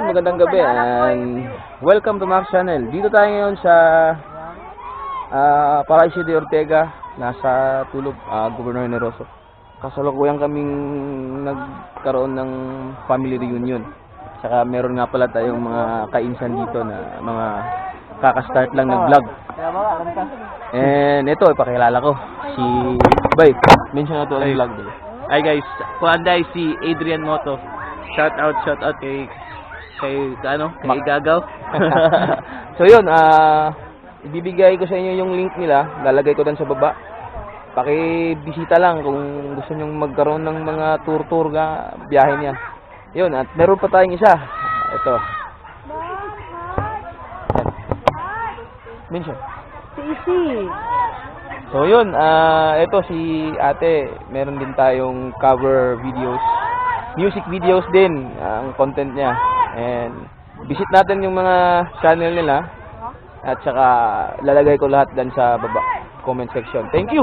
magandang gabi and welcome to Max Channel. Dito tayo ngayon sa Paraiso de Ortega, nasa tulog Gobernador Generoso. Kasalukuyan kaming nagkaroon ng family reunion. Saka meron nga pala tayong mga kainsan dito na mga kakastart lang ng vlog. And ito, ipakilala ko si Bay. Mention na to ang vlog. Hi guys, Kuanday si Adrian Moto. Shout out kay Gagaw. So yun, ibibigay ko sa inyo yung link nila, lalagay ko doon sa baba. Paki-bisita lang kung gusto niyo magkaroon ng mga tour ga biyahe niya. Yun, at meron pa tayong isa. Ito. Mention. So yun, ito si ate, meron din tayong cover videos, music videos din ang content niya. And visit natin yung mga channel nila at saka lalagay ko lahat dan sa baba comment section. Thank you.